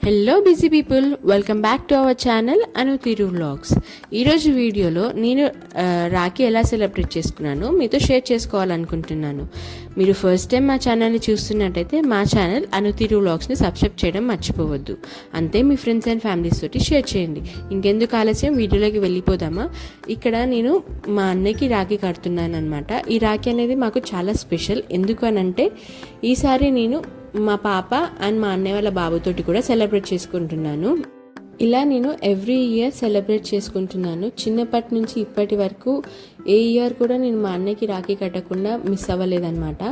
Hello busy people, welcome back to our channel Anutheeru vlogs. ఈరోజు వీడియోలో నేను రాఖీ ఎలా సెలబ్రేట్ చేసుకున్నాను మీతో షేర్ చేసుకోవాలనుకుంటున్నాను. మీరు ఫస్ట్ టైం మా ఛానల్ని చూస్తున్నట్టయితే మా ఛానల్ అనుతీరు వ్లాగ్స్ని సబ్స్క్రైబ్ చేయడం మర్చిపోవద్దు. అంతే మీ ఫ్రెండ్స్ అండ్ ఫ్యామిలీస్ తోటి షేర్ చేయండి. ఇంకెందుకు ఆలస్యం, వీడియోలోకి వెళ్ళిపోదామా. ఇక్కడ నేను మా అన్నయ్యకి రాఖీ కడుతున్నాను అనమాట. ఈ రాఖీ అనేది మాకు చాలా స్పెషల్. ఎందుకు అనంటే ఈసారి నేను మా పాప అండ్ మా అన్నయ్య వాళ్ళ బాబుతోటి కూడా సెలబ్రేట్ చేసుకుంటున్నాను. ఇలా నేను ఎవ్రీ ఇయర్ సెలబ్రేట్ చేసుకుంటున్నాను. చిన్నప్పటి నుంచి ఇప్పటి వరకు ఏ ఇయర్ కూడా నేను మా అన్నయ్యకి రాఖీ కట్టకుండా మిస్ అవ్వలేదన్నమాట.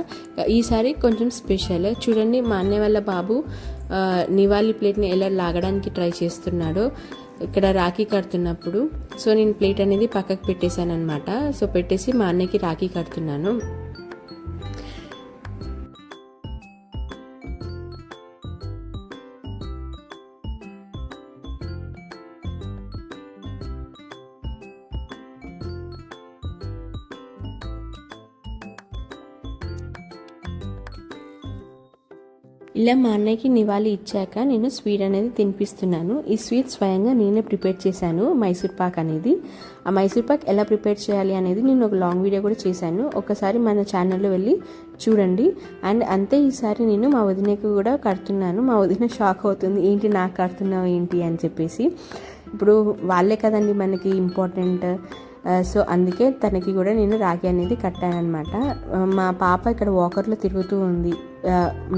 ఈసారి కొంచెం స్పెషల్. చూడండి, మా అన్నయ్య వాళ్ళ బాబు నివాళి ప్లేట్ని ఎలా లాగడానికి ట్రై చేస్తున్నాడో ఇక్కడ రాఖీ కడుతున్నప్పుడు. సో నేను ప్లేట్ అనేది పక్కకు పెట్టేశాను అనమాట. సో పెట్టేసి మా అన్నయ్యకి రాఖీ కడుతున్నాను. ఇలా మా అన్నయ్యకి నివాళి ఇచ్చాక నేను స్వీట్ అనేది తినిపిస్తున్నాను. ఈ స్వీట్ స్వయంగా నేనే ప్రిపేర్ చేశాను, మైసూర్ పాక్ అనేది. ఆ మైసూర్ పాక్ ఎలా ప్రిపేర్ చేయాలి అనేది నేను ఒక లాంగ్ వీడియో కూడా చేశాను. ఒకసారి మన ఛానల్లో వెళ్ళి చూడండి. అండ్ అంతే, ఈసారి నేను మా వదినకు కూడా కడుతున్నాను. మా వదిన షాక్ అవుతుంది, ఏంటి నాకు కడుతున్నావు ఏంటి అని చెప్పేసి. ఇప్పుడు వాళ్ళే కదండి మనకి ఇంపార్టెంట్. సో అందుకే తనకి కూడా నేను రాఖీ అనేది కట్టానమాట. మా పాప ఇక్కడ వాకర్లో తిరుగుతూ ఉంది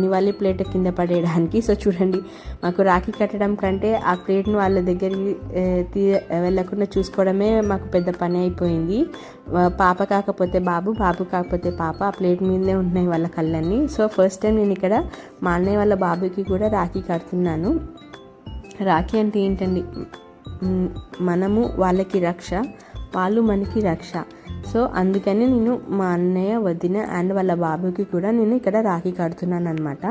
నివాళి ప్లేట్ కింద పడేయడానికి. సో చూడండి, మాకు రాఖీ కట్టడం కంటే ఆ ప్లేట్ను వాళ్ళ దగ్గరికి వెళ్ళకుండా చూసుకోవడమే మాకు పెద్ద పని అయిపోయింది. పాప కాకపోతే బాబు, బాబు కాకపోతే పాప, ఆ ప్లేట్ మీదనే ఉన్నాయి వాళ్ళ కళ్ళన్నీ. సో ఫస్ట్ టైం నేను ఇక్కడ మా అన్నయ్య వాళ్ళ బాబుకి కూడా రాఖీ కడుతున్నాను. రాఖీ అంటే ఏంటండి, మనము వాళ్ళకి రక్ష, వాళ్ళు మనకి రక్ష. సో అందుకని నేను మా అన్నయ్య, వదిన అండ్ వాళ్ళ బాబుకి కూడా నేను ఇక్కడ రాఖీ కడుతున్నాను అనమాట.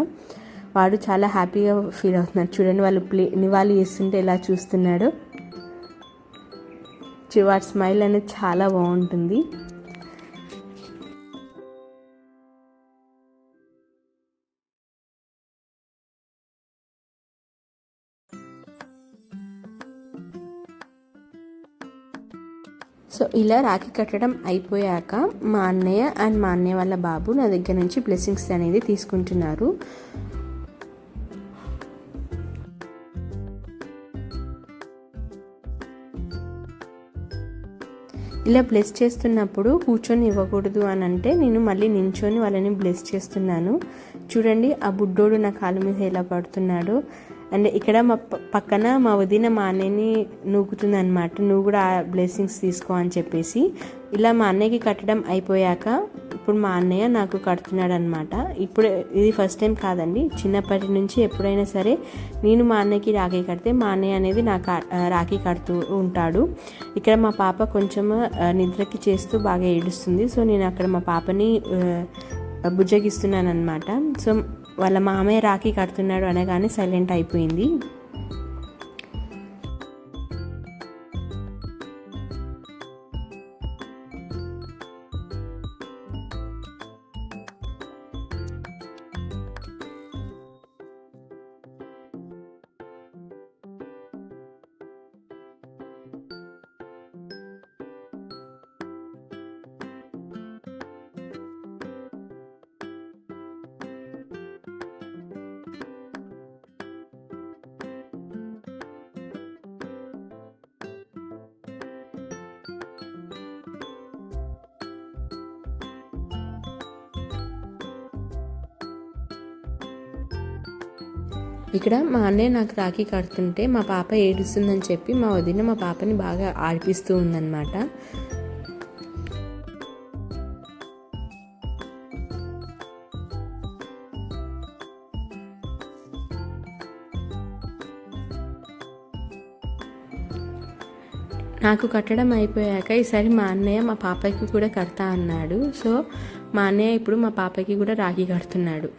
వాడు చాలా హ్యాపీగా ఫీల్ అవుతున్నాడు. చూడండి, వాళ్ళు నివాళి చేస్తుంటే ఎలా చూస్తున్నాడు. వాడి స్మైల్ అనేది చాలా బాగుంటుంది. సో ఇలా రాఖీ కట్టడం అయిపోయాక మా అన్నయ్య అండ్ మా అన్నయ్య వాళ్ళ బాబు నా దగ్గర నుంచి బ్లెస్సింగ్స్ అనేది తీసుకుంటున్నారు. ఇలా బ్లెస్ చేస్తున్నప్పుడు కూర్చొని ఇవ్వకూడదు అని అంటే నేను మళ్ళీ నించొని వాళ్ళని బ్లెస్ చేస్తున్నాను. చూడండి, ఆ బుడ్డోడు నా కాలు మీద ఎలా పడుతున్నాడు. అండ్ ఇక్కడ మా పక్కన మా వదిన మా అన్నయ్యని నూకుతుంది అనమాట, నువ్వు కూడా ఆ బ్లెస్సింగ్స్ తీసుకో అని చెప్పేసి. ఇలా మా అన్నయ్యకి కట్టడం అయిపోయాక ఇప్పుడు మా అన్నయ్య నాకు కడుతున్నాడు అనమాట. ఇప్పుడు ఇది ఫస్ట్ టైం కాదండి, చిన్నప్పటి నుంచి ఎప్పుడైనా సరే నేను మా అన్నయ్యకి రాఖీ కడితే మా అన్నయ్య అనేది నాకు రాఖీ కడుతూ ఉంటాడు. ఇక్కడ మా పాప కొంచెం నిద్రకి చేస్తూ బాగా ఏడుస్తుంది. సో నేను అక్కడ మా పాపని బుజ్జగిస్తున్నాను అనమాట. సో వాళ్ళ మామయ్య రాఖీ కడుతున్నాడు అనగానే సైలెంట్ అయిపోయింది. ఇక్కడ మా అన్నయ్య నాకు రాఖీ కడుతుంటే మా పాప ఏడుస్తుందని చెప్పి మా వదిన మా పాపని బాగా ఆడిపిస్తూ ఉందన్నమాట. నాకు కట్టడం అయిపోయాక ఈసారి మా అన్నయ్య మా పాపకి కూడా కడతా అన్నాడు. సో మా అన్నయ్య ఇప్పుడు మా పాపకి కూడా రాఖీ కడుతున్నాడు.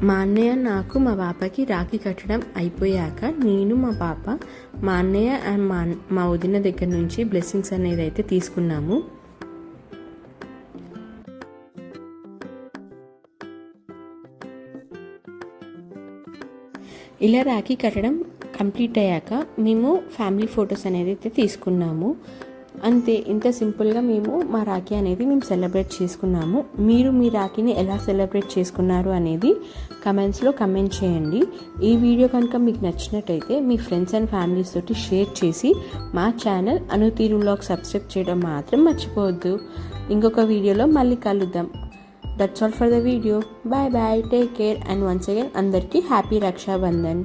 మా అన్నయ్య నాకు మా పాపకి రాఖీ కట్టడం అయిపోయాక నేను మా అన్నయ్య అండ్ మా వదిన దగ్గర నుంచి బ్లెస్సింగ్స్ అనేది అయితే తీసుకున్నాము. ఇలా రాఖీ కట్టడం కంప్లీట్ అయ్యాక మేము ఫ్యామిలీ ఫొటోస్ అనేది అయితే తీసుకున్నాము. అంతే, ఇంత సింపుల్గా మేము మా రాఖీ అనేది మేము సెలబ్రేట్ చేసుకున్నాము. మీరు మీ రాఖీని ఎలా సెలబ్రేట్ చేసుకున్నారు అనేది కమెంట్స్లో కమెంట్ చేయండి. ఈ వీడియో కనుక మీకు నచ్చినట్టయితే మీ ఫ్రెండ్స్ అండ్ ఫ్యామిలీస్ తోటి షేర్ చేసి మా ఛానల్ అనుతీరు వ్లాగ్ సబ్స్క్రైబ్ చేయడం మాత్రం మర్చిపోవద్దు. ఇంకొక వీడియోలో మళ్ళీ కలుద్దాం. That's all for the video. Bye bye, take care and once again అందరికీ హ్యాపీ రక్షాబంధన్.